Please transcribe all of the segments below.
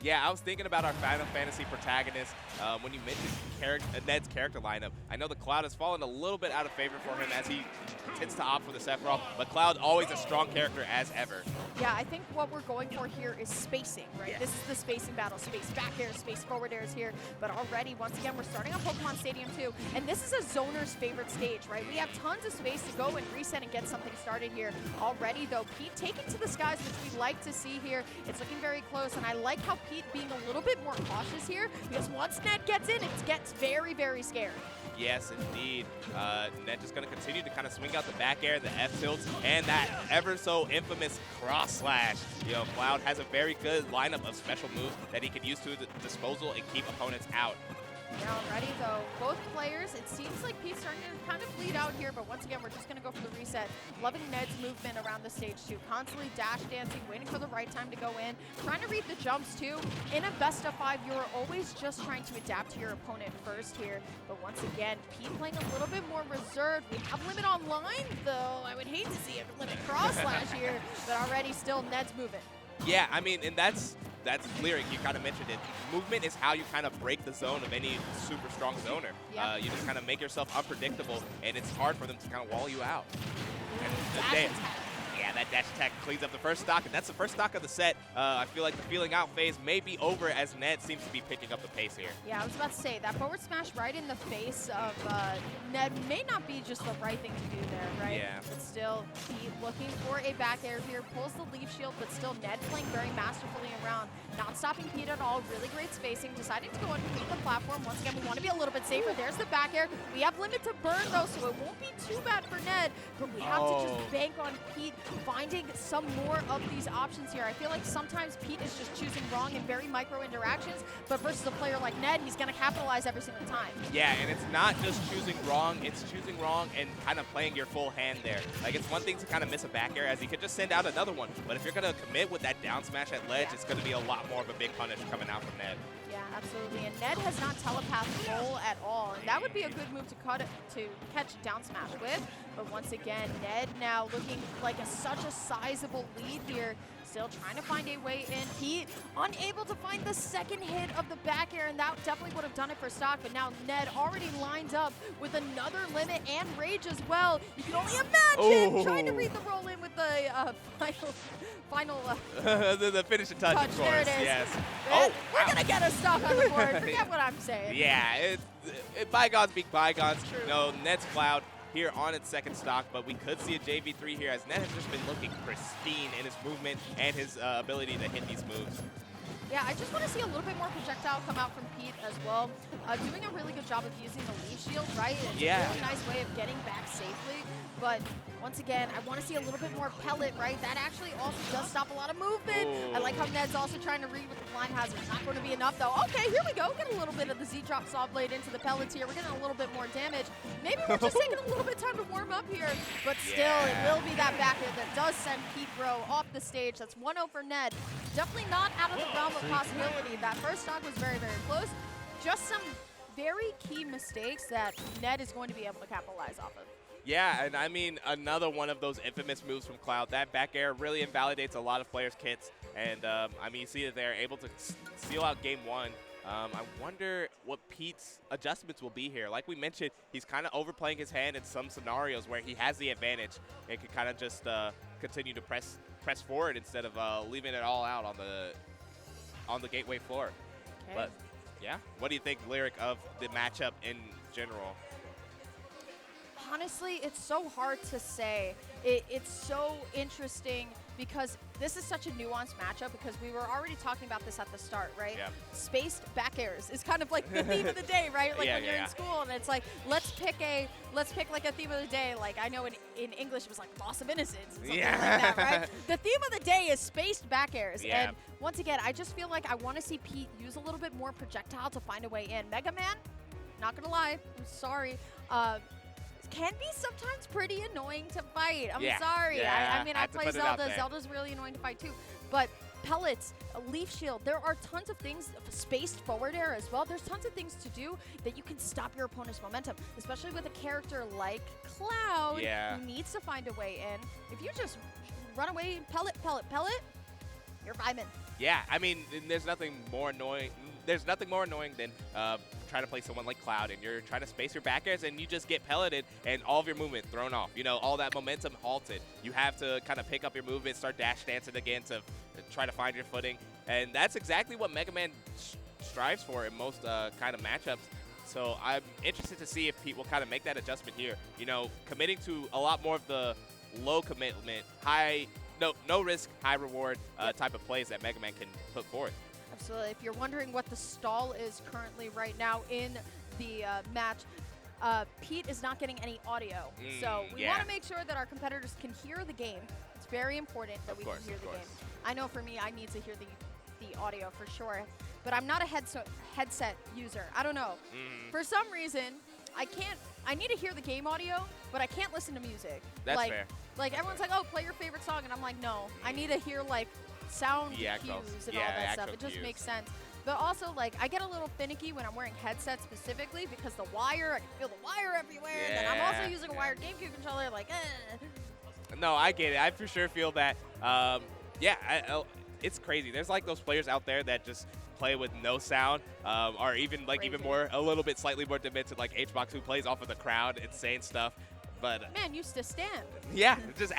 Yeah, I was thinking about our Final Fantasy protagonist when you mentioned Ned's character lineup. I know the Cloud has fallen a little bit out of favor for him as he tends to opt for the Sephiroth, but Cloud always a strong character as ever. Yeah, I think what we're going for here is spacing, right? Yeah. This is the spacing battle. Space back air, space forward air is here. But already, once again, we're starting on Pokemon Stadium 2. And this is a zoner's favorite stage, right? We have tons of space to go and reset and get something started here. Already, though, Pete taking to the skies, which we like to see here. It's looking very close. And I like how Pete being a little bit more cautious here, because once Ned gets in, it gets very, very scary. Yes, indeed. Ned just going to continue to kind of swing out the back air, the F-tilts, and that ever so infamous cross slash. You know, Cloud has a very good lineup of special moves that he can use to the disposal and keep opponents out. Yeah, already though, both players, it seems like Pete's starting to kind of bleed out here, but once again, we're just going to go for the reset. Loving Ned's movement around the stage too, constantly dash dancing, waiting for the right time to go in, trying to read the jumps too. In a best of 5, you're always just trying to adapt to your opponent first here, but once again, Pete playing a little bit more reserved. We have limit online though. I would hate to see a limit cross slash here, but already still Ned's moving. Yeah, I mean, and that's Lyric, you kind of mentioned it. Movement is how you kind of break the zone of any super strong zoner. Yeah. You just kind of make yourself unpredictable, and it's hard for them to kind of wall you out. And yeah, that dash attack cleans up the first stock, and that's the first stock of the set. I feel like the feeling out phase may be over as Ned seems to be picking up the pace here. Yeah, I was about to say, that forward smash right in the face of Ned may not be just the right thing to do there, right? Yeah. But still, Pete looking for a back air here, pulls the leaf shield, but still Ned playing very masterfully around. Not stopping Pete at all, really great spacing, deciding to go underneath the platform. Once again, we want to be a little bit safer. There's the back air. We have limit to burn though, so it won't be too bad for Ned, but we have to just bank on Pete finding some more of these options here. I feel like sometimes Pete is just choosing wrong in very micro interactions, but versus a player like Ned, he's going to capitalize every single time. Yeah, and it's not just choosing wrong, it's choosing wrong and kind of playing your full hand there. Like, it's one thing to kind of miss a back air as he could just send out another one, but if you're going to commit with that down smash at ledge, it's going to be a lot more of a big punish coming out from Ned. Yeah, absolutely. And Ned has not telepathed roll at all, and that would be a good move to catch down smash with. But once again, Ned now looking like such a sizable lead here. Still trying to find a way in. Pete unable to find the second hit of the back air, and that definitely would have done it for stock. But now Ned already lined up with another limit and rage as well. You can only imagine trying to read the roll in with the final the finishing touch, of course. There it is. Yes. We're gonna get a stock on the board. Forget what I'm saying. Yeah, bygones be bygones. True. No, Ned's Cloud here on its second stock, but we could see a JV3 here as Ned has just been looking pristine in his movement and his ability to hit these moves. Yeah, I just want to see a little bit more projectile come out from Pete as well. Doing a really good job of using the leaf shield, right? It's a really nice way of getting back safely. But once again, I want to see a little bit more pellet, right? That actually also does stop a lot of movement. I like how Ned's also trying to read with the blind hazard. Not going to be enough, though. Okay, here we go. Get a little bit of the Z-drop saw blade into the pellets here. We're getting a little bit more damage. Maybe we're just taking a little bit of time to warm up here. But still, it will be that back air that does send Petebr0 off the stage. That's 1-0 for Ned. Definitely not out of the realm of possibility. That first stock was very, very close. Just some very key mistakes that Ned is going to be able to capitalize off of. Yeah, and I mean, another one of those infamous moves from Cloud. That back air really invalidates a lot of players' kits. And, I mean, you see that they're able to seal out game one. I wonder what Pete's adjustments will be here. Like we mentioned, he's kind of overplaying his hand in some scenarios where he has the advantage and can kind of just continue to press forward instead of leaving it all out on the gateway floor. Okay. But, yeah, what do you think, Lyric, of the matchup in general? Honestly, it's so hard to say. It's so interesting because this is such a nuanced matchup because we were already talking about this at the start, right? Yeah. Spaced back airs is kind of like the theme of the day, right? Like when you're in school and it's like, let's pick like a theme of the day. Like I know in English it was like loss of innocence and something like that, right? The theme of the day is spaced back airs. Yeah. And once again, I just feel like I want to see Pete use a little bit more projectile to find a way in. Mega Man, not gonna lie, I'm sorry. Can be sometimes pretty annoying to fight. I'm sorry. Yeah, I mean, I play Zelda. Zelda's really annoying to fight too. But pellets, a leaf shield, there are tons of things, spaced forward air as well. There's tons of things to do that you can stop your opponent's momentum, especially with a character like Cloud who needs to find a way in. If you just run away, pellet, you're vibing. Yeah, I mean, there's nothing more annoying. There's nothing more annoying than trying to play someone like Cloud, and you're trying to space your back airs, and you just get pelleted, and all of your movement thrown off. You know, all that momentum halted. You have to kind of pick up your movement, start dash dancing again to try to find your footing, and that's exactly what Mega Man strives for in most kind of matchups. So I'm interested to see if Pete will kind of make that adjustment here. You know, committing to a lot more of the low commitment, no risk, high reward type of plays that Mega Man can put forth. Absolutely. If you're wondering what the stall is currently right now in the match, Pete is not getting any audio. So we want to make sure that our competitors can hear the game. It's very important that we can hear the game. I know for me, I need to hear the audio for sure. But I'm not a headset user. I don't know. For some reason, I need to hear the game audio, but I can't listen to music. That's fair. Like everyone's like, oh, play your favorite song. And I'm like, no, I need to hear like sound cues and all that stuff. It just makes sense. But also, like, I get a little finicky when I'm wearing headsets specifically because the wire, I can feel the wire everywhere. And then I'm also using a wired GameCube controller, like, No, I get it. I for sure feel that. It's crazy. There's like those players out there that just play with no sound, or even like a little bit slightly more demented, like HBox, who plays off of the crowd, insane stuff. But man used to stand. Yeah, just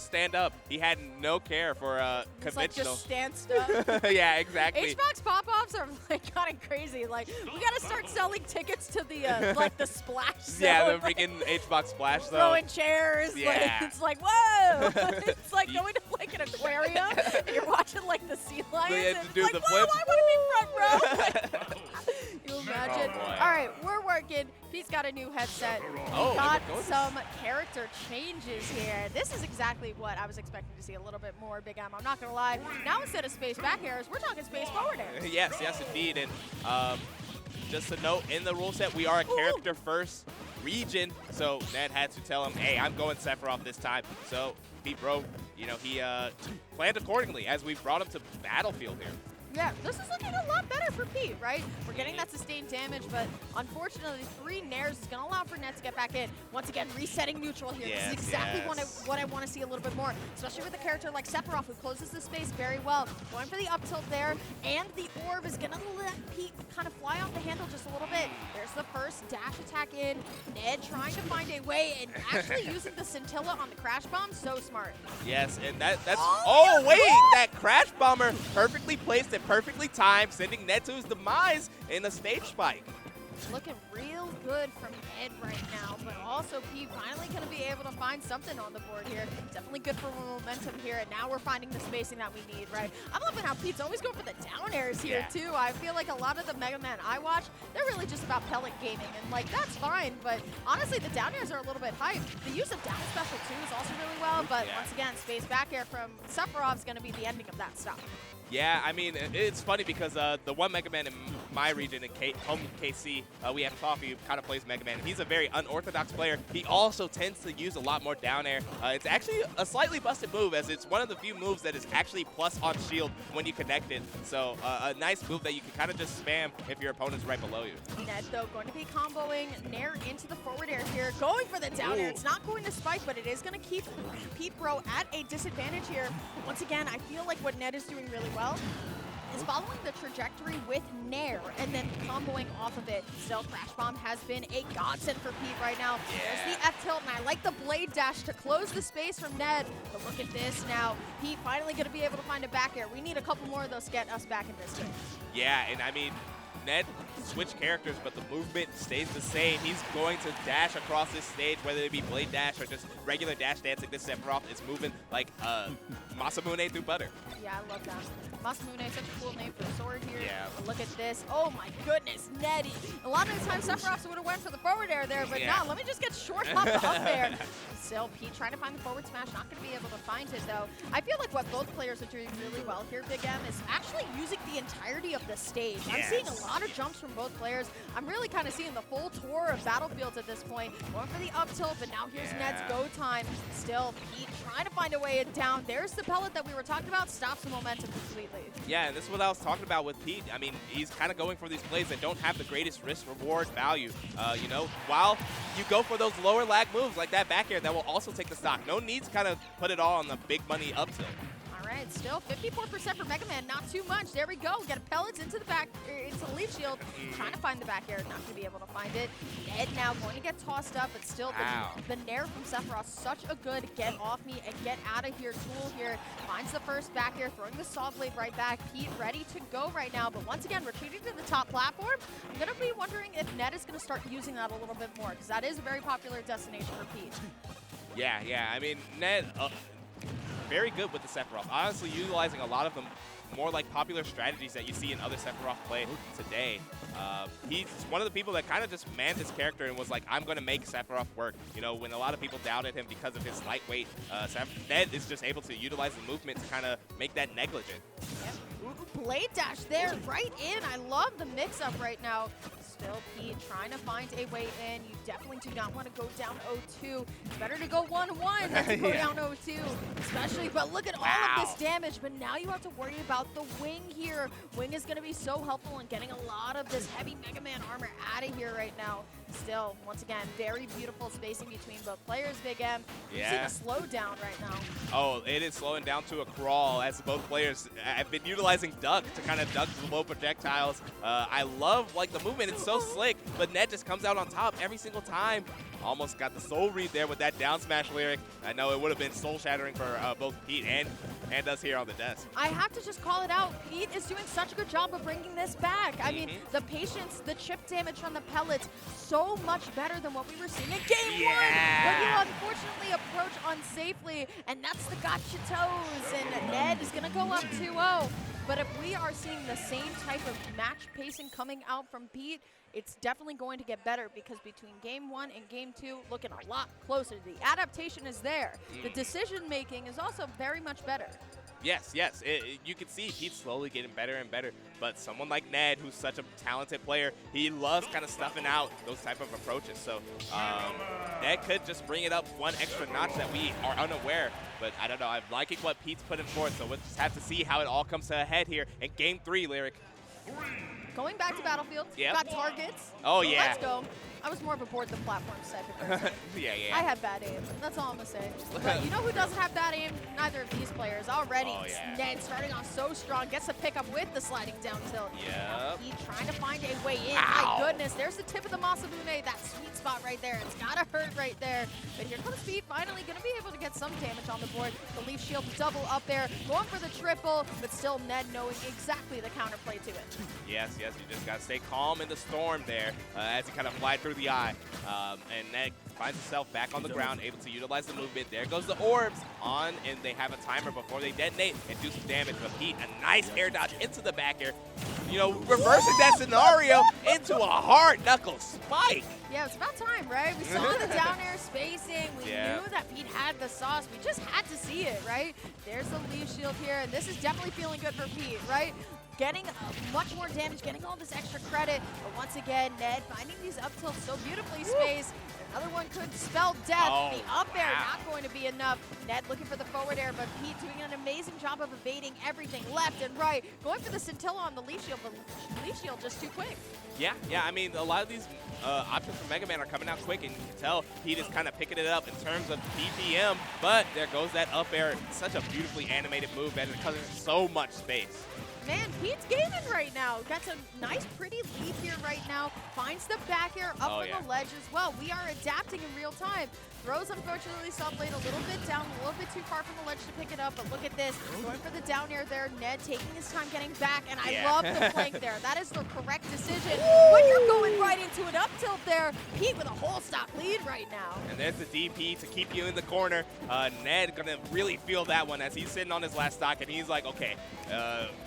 stand up. He had no care for conventional. Like just stand stuff. Yeah, exactly. HBox pop-ups are like kind of crazy. Like we gotta start selling tickets to the like the splash zone. Yeah, the freaking HBox splash zone. Throwing chairs. Yeah. Like, it's like whoa. It's like going to like an aquarium and you're watching like the sea lions. They had to do like, the whoa, flips. I want to be front row. You imagine? Oh, all right, we're working. Pete's got a new headset. Got some character changes here. This is exactly what I was expecting to see a little bit more, Big M. I'm not going to lie. Now instead of space back airs, we're talking space forward airs. Yes, indeed. And just a note, in the rule set, we are a character-first region. So Ned had to tell him, hey, I'm going Sephiroth this time. So Petebr0, you know, he planned accordingly as we brought him to Battlefield here. Yeah, this is looking a lot better for Pete, right? We're getting that sustained damage, but unfortunately, 3 nairs is going to allow for Ned to get back in. Once again, resetting neutral here. This is exactly what I want to see a little bit more, especially with a character like Sephiroth, who closes the space very well. Going for the up tilt there, and the orb is going to let Pete kind of fly off the handle just a little bit. There's the first dash attack in. Ned trying to find a way and actually using the scintilla on the crash bomb. So smart. Yes, and that's... Oh, wait! That crash bomber perfectly placed and perfectly timed, sending Ned to his demise in a stage spike. Looking real good from Ned right now, but also Pete finally going to be able to find something on the board here. Definitely good for momentum here, and now we're finding the spacing that we need, right? I'm loving how Pete's always going for the down airs here, too. I feel like a lot of the Mega Man I watch, they're really just about pellet gaming, and, like, that's fine, but honestly, the down airs are a little bit hype. The use of down special, too, is also really well, but once again, space back air from Sephiroth is going to be the ending of that stuff. Yeah, I mean, it's funny because the one Mega Man in my region, in home KC, we have Toffee, who kind of plays Mega Man. He's a very unorthodox player. He also tends to use a lot more down air. It's actually a slightly busted move, as it's one of the few moves that is actually plus on shield when you connect it. So a nice move that you can kind of just spam if your opponent's right below you. Ned, though, going to be comboing Nair into the forward air here, going for the down air. It's not going to spike, but it is going to keep Petebr0 at a disadvantage here. Once again, I feel like what Ned is doing really well is following the trajectory with Nair and then comboing off of it. Still, Crash Bomb has been a godsend for Pete right now. There's the F tilt, and I like the blade dash to close the space from Ned. But look at this now. Pete finally going to be able to find a back air. We need a couple more of those to get us back in this game. Yeah, and I mean, Ned switched characters, but the movement stays the same. He's going to dash across this stage, whether it be blade dash or just regular dash dancing. This Sephiroth is moving like Masamune through butter. Yeah, I love that. Masamune, such a cool name for a sword here. Yeah. But look at this. Oh my goodness, Ned. A lot of the time Sephiroth would have went for the forward air there, but no, let me just get short hop up there. Still, Pete trying to find the forward smash, not going to be able to find it though. I feel like what both players are doing really well here, Big M, is actually using the entirety of the stage. I'm seeing a lot of jumps from both players. I'm really kind of seeing the full tour of Battlefields at this point. Going for the up tilt, but now here's Ned's go time. Still, Pete trying to find a way down. There's the pellet that we were talking about, stops the momentum completely. Yeah, and this is what I was talking about with Pete. I mean, he's kind of going for these plays that don't have the greatest risk-reward value. You know, while you go for those lower lag moves like that back air that will also take the stock. No need to kind of put it all on the big money up tilt. All right, right? Still 54% for Mega Man, not too much. There we go. Get pellets into the back, into the leaf shield. Trying to find the back air, not going to be able to find it. Ned now going to get tossed up, but still the nair from Sephiroth, such a good get off me and get out of here tool here. Finds the first back air, throwing the saw blade right back. Pete ready to go right now, but once again, retreating to the top platform. I'm going to be wondering if Ned is going to start using that a little bit more, because that is a very popular destination for Pete. Yeah. I mean, Ned, very good with the Sephiroth. Honestly, utilizing a lot of them more like popular strategies that you see in other Sephiroth play today. He's one of the people that kind of just manned his character and was like, I'm going to make Sephiroth work. You know, when a lot of people doubted him because of his lightweight, Ned is just able to utilize the movement to kind of make that negligent. Yep. Ooh, blade dash there, right in. I love the mix-up right now. Still Pete trying to find a way in. You definitely do not want to go down 0-2. It's better to go 1-1 than to go down 0-2, especially. But look at all of this damage. But now you have to worry about the wing here. Wing is going to be so helpful in getting a lot of this heavy Mega Man armor out of here right now. Still, once again, very beautiful spacing between both players, Big M. You see the slowdown right now. Oh, it is slowing down to a crawl as both players have been utilizing duck to kind of duck the low projectiles. I love the movement. It's so slick, but Ned just comes out on top every single time. Almost got the soul read there with that down smash lyric. I know it would have been soul shattering for both Pete and us here on the desk. I have to just call it out. Pete is doing such a good job of bringing this back. I mean, the patience, the chip damage from the pellets, so much better than what we were seeing in game one. But you unfortunately approach unsafely, and that's the gotcha toes. And Ned is going to go up 2-0. But if we are seeing the same type of match pacing coming out from Pete, it's definitely going to get better, because between game 1 and game 2, looking a lot closer. The adaptation is there. The decision making is also very much better. Yes. You can see Pete slowly getting better and better, but someone like Ned, who's such a talented player, he loves kind of stuffing out those type of approaches. So Ned could just bring it up one extra notch that we are unaware. But I don't know. I'm liking what Pete's putting forth, so we'll just have to see how it all comes to a head here in game 3, Lyric. Going back to Battlefield, got targets. Oh, yeah. Let's go. I was more of a board the platforms type of person. Yeah. I had bad aim. That's all I'm going to say. But you know who doesn't have bad aim? Neither of these players. Already, Ned starting off so strong. Gets the pickup with the sliding down tilt. Yep. He trying to find a way in. My goodness. There's the tip of the Masabune. That sweet spot right there. It's got to hurt right there. But here comes Pete. Finally going to be able to get some damage on the board. The leaf shield double up there. Going for the triple. But still Ned knowing exactly the counterplay to it. Yes. You just got to stay calm in the storm there as he kind of fly through the eye. And Ned finds himself back on the ground, able to utilize the movement. There goes the orbs on, and they have a timer before they detonate and do some damage. But Pete, a nice air dodge into the back air. You know, reversing that scenario into a hard knuckle spike. Yeah, it's about time, right? We saw the down air spacing. We knew that Pete had the sauce. We just had to see it, right? There's the leaf shield here, and this is definitely feeling good for Pete, right? Getting much more damage, getting all this extra credit. But once again, Ned finding these up tilts so beautifully spaced. Another one could spell death. The up air not going to be enough. Ned looking for the forward air, but Pete doing an amazing job of evading everything left and right. Going for the scintilla on the leaf shield, but leaf shield just too quick. Yeah. I mean, a lot of these options for Mega Man are coming out quick, and you can tell Pete is kind of picking it up in terms of BPM. But there goes that up air. Such a beautifully animated move, and it covers so much space. Man, Pete's gaming right now. Got some nice, pretty lead here right now. Finds the back air up on the ledge as well. We are adapting in real time. Throws, unfortunately, saw blade a little bit down, a little bit too far from the ledge to pick it up. But look at this. Going for the down air there. Ned taking his time getting back. And I love the flank there. That is the correct decision. But you're going right into an up tilt there. Pete with a whole stock lead right now. And there's the DP to keep you in the corner. Ned going to really feel that one as he's sitting on his last stock. And he's like, okay,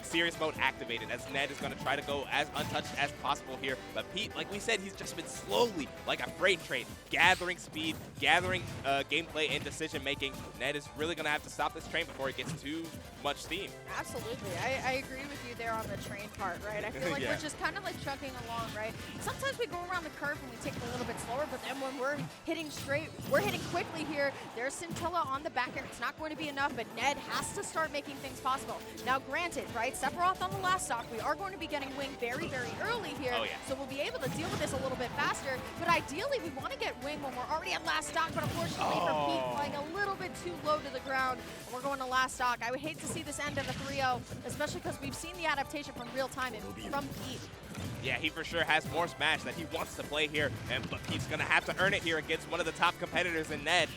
serious mode activated, as Ned is going to try to go as untouched as possible here. But Pete, like we said, he's just been slowly, like a freight train, gathering speed, gathering gameplay and decision making. Ned is really going to have to stop this train before it gets too much steam. Absolutely. I agree with you there on the train part, right? I feel like we're just kind of like chugging along, right? Sometimes we go around the curve and we take it a little bit slower, but then when we're hitting straight, we're hitting quickly here. There's scintilla on the back end. It's not going to be enough, but Ned has to start making things possible. Now, granted, right, Sephiroth Sephiroth on the last stock. We are going to be getting Wing very, very early here. Oh, yeah. So we'll be able to deal with this a little bit faster. But ideally, we want to get Wing when we're already at last stock. But unfortunately for Pete, flying a little bit too low to the ground. And we're going to last stock. I would hate to see this end of a 3-0, especially because we've seen the adaptation from real time and from Pete. Yeah, he for sure has more Smash that he wants to play here, but Pete's going to have to earn it here against one of the top competitors in Ned.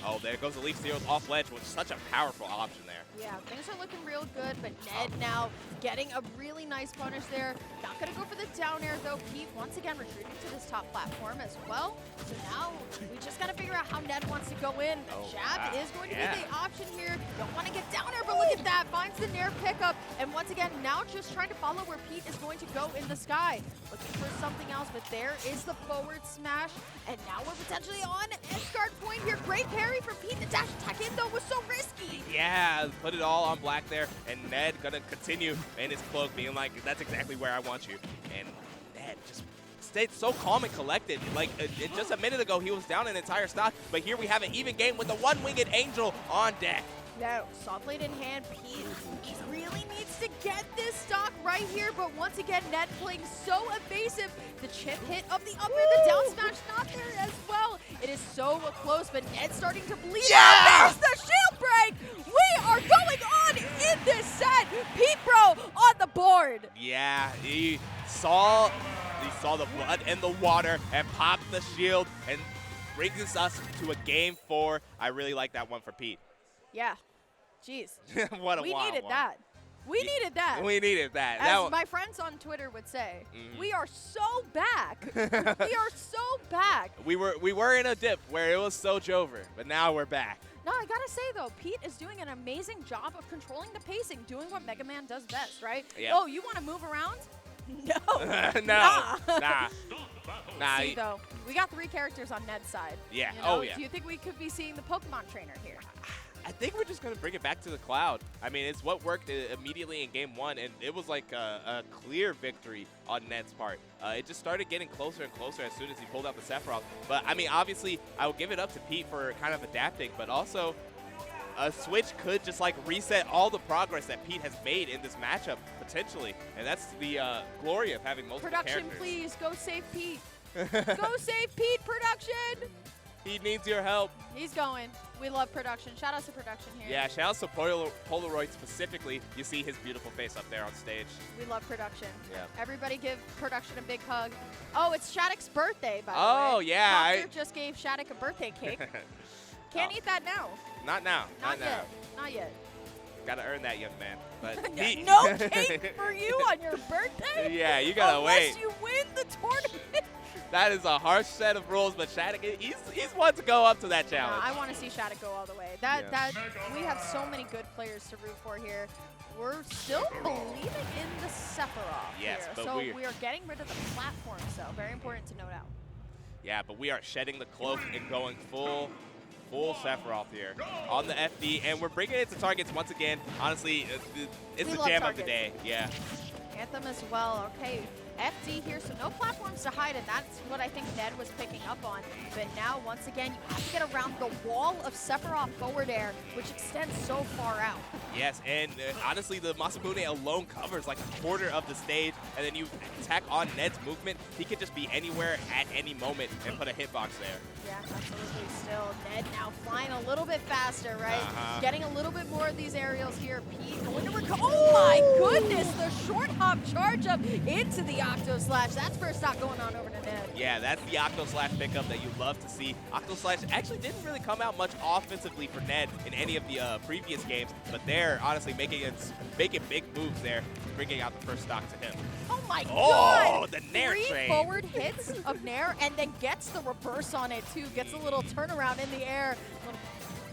Oh, there goes the Leaf Zero's off ledge, which is such a powerful option there. Yeah, things are looking real good, but Ned now getting a really nice punish there. Not going to go for the down air, though. Pete once again retreating to this top platform as well. So now we just got to figure out how Ned wants to go in. The jab is going to be the option here. Don't want to get down air, but look at that. Finds the nair pickup. And once again, now just trying to follow where Pete is going to go in the sky. Looking for something else, but there is the forward smash. And now we're potentially on edge guard point here. Great parry from Pete. The dash attack in, though, was so risky. Yeah, put it all on black there. And Ned gonna continue in his cloak, being like, that's exactly where I want you. And Ned just stayed so calm and collected. Like, just a minute ago, he was down an entire stock. But here we have an even game with the one-winged Angel on deck. No, saw blade in hand. Pete really needs to get this stock right here, but once again, Ned playing so evasive. The chip hit of the up air, the down smash not there as well. It is so close, but Ned's starting to bleed out. There's the shield break. We are going on in this set. Petebr0 on the board. Yeah, he saw the blood and the water and popped the shield and brings us to a game 4. I really like that one for Pete. Yeah. Jeez. What a we wild needed one. that. We needed that. We needed that. As my friends on Twitter would say, we are so back. We are so back. We were in a dip where it was Soch over, but now we're back. No, I gotta say though, Pete is doing an amazing job of controlling the pacing, doing what Mega Man does best, right? Yep. Oh, you want to move around? No. Nah. See though, we got 3 characters on Ned's side. Yeah. You know? Oh yeah. Do you think we could be seeing the Pokemon trainer here? I think we're just going to bring it back to the cloud. I mean, it's what worked immediately in game 1, and it was like a clear victory on Ned's part. It just started getting closer and closer as soon as he pulled out the Sephiroth. But, I mean, obviously, I will give it up to Pete for kind of adapting, but also a switch could just, like, reset all the progress that Pete has made in this matchup, potentially. And that's the glory of having multiple Production, characters. please, go save Pete. Go save Pete, production! He needs your help. He's going. We love production. Shout out to production here. Yeah, shout out to Polaroid specifically. You see his beautiful face up there on stage. We love production. Yeah. Everybody give production a big hug. Oh, it's Shattuck's birthday, by the way. Oh, yeah. Doctor just gave Shattuck a birthday cake. Can't eat that now. Not now. Not now. yet. Not yet. Gotta earn that, young man. But no cake for you on your birthday? Yeah, you gotta wait. Unless you win the tournament. That is a harsh set of rules, but Shattuck, he's one to go up to that challenge. I want to see Shattuck go all the way. We have so many good players to root for here. We're still believing in the Sephiroth yes, here. But so we are getting rid of the platform, so very important to note out. Yeah, but we are shedding the cloak and going full Sephiroth here on the FD, and we're bringing it to targets once again. Honestly, it's the jam of the day. Yeah. Anthem as well. Okay. FD here, so no platforms to hide, and that's what I think Ned was picking up on. But now, once again, you have to get around the wall of Sephiroth forward air, which extends so far out. Yes, and honestly, the Masamune alone covers like a quarter of the stage, and then you attack on Ned's movement. He could just be anywhere at any moment and put a hitbox there. Yeah, absolutely. Still, Ned now flying a little bit faster, right? Getting a little bit more of these aerials here. Pete going to oh my goodness, the short hop charge up into the Octo Slash. That's first stop going on over to Ned. Yeah, that's the Octo Slash pickup that you love to see. Octo Slash actually didn't really come out much offensively for Ned in any of the previous games, but they're honestly making big moves there, bringing out the first stock to him. Oh my god! Oh, the Nair 3 train. forward hits of Nair, and then gets the reverse on it too. Gets a little turnaround in the air.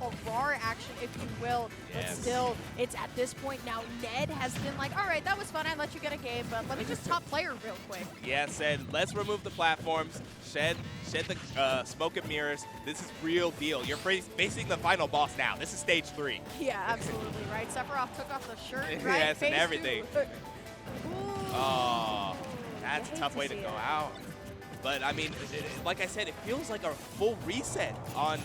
Aurora action, if you will. But still, it's at this point now, Ned has been like, all right, that was fun. I let you get a game, but let me just top player real quick. Yeah, said, let's remove the platforms, shed the smoke and mirrors. This is real deal. You're facing the final boss now. This is stage 3. Yeah, absolutely, right? Sephiroth took off the shirt, right? Yes, and everything. Oh, that's a tough way to see go it. out. But, I mean, like I said, it feels like a full reset on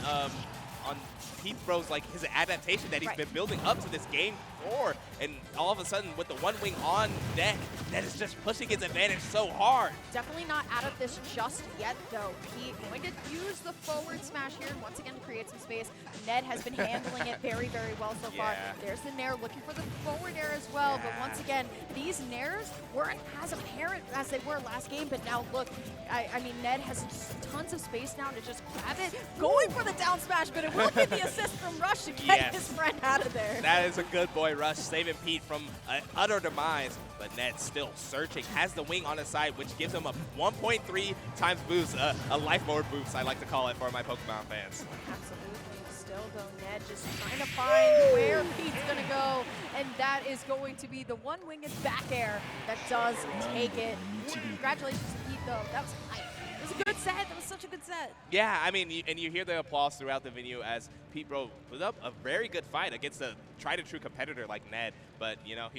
Petebr0's, like, his adaptation that he's been building up to this game 4. and all of a sudden with the one wing on deck, Ned is just pushing his advantage so hard. Definitely not out of this just yet, though. Pete going to use the forward smash here once again to create some space. Ned has been handling it very, very well so far. There's the nair, looking for the forward air as well. But once again, these nairs weren't as apparent as they were last game. But now look, I mean, Ned has tons of space now to just grab it. Going for the down smash, but it will be the assist from Rush to get his friend out of there. That is a good boy Rush, saving Pete from an utter demise. But Ned still searching, has the wing on his side, which gives him a 1.3 times boost, a life forward boost, I like to call it for my Pokemon fans. Absolutely. Still, though, Ned just trying to find where Pete's going to go, and that is going to be the one-winged back air that does take it. Congratulations to Pete, though. That was hype. It was a good set. That was such a good set. Yeah, I mean, and you hear the applause throughout the venue as Petebr0 put up a very good fight against a tried-and-true competitor like Ned, but, you know,